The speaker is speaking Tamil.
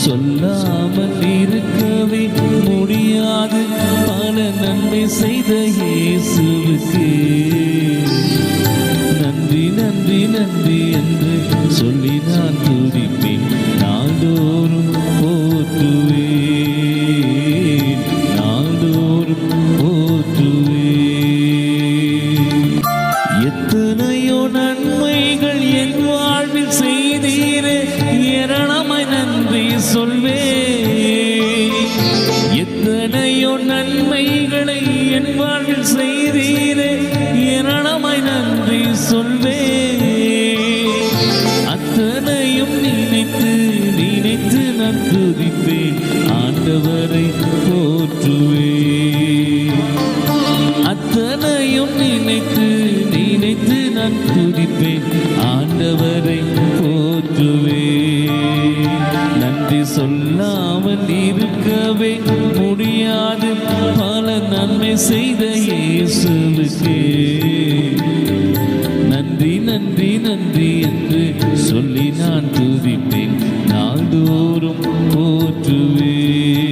சொல்லாமல் இருக்கவே முடியாது பல நன்மை செய்த இயேசுவுக்கு நன்றி நன்றி நன்றி என்று சொல்லி நான் துதிப்பேன். நாள்தோறும் போற்றுவேன், நாள்தோறும் போற்றுவேன். எத்தனையோ நன்மைகள் என் வாழ்வில் செய்தீரே, ஏராளமாய் நன்றி சொல்வேன். எத்தனையோ நன்மைகளை என் வாழ்வில் செய்தீரே, ஏராளமாய் நன்றி சொல்வேன். அத்தனையும் நினைத்து நினைத்து நான் துதிப்பேன், ஆண்டவரை போற்றுவேன். அத்தனையும் நினைத்து நினைத்து நான் துதிப்பேன், ஆண்டவரை போற்றுவேன். நன்றி சொல்லாமல் இருக்கவே முடியாது பல நன்மை செய்த இயேசுவுக்கு நன்றி நன்றி நன்றி என்று சொல்லி நான் துதிப்பேன், நாள்தோறும் போற்றுவேன்.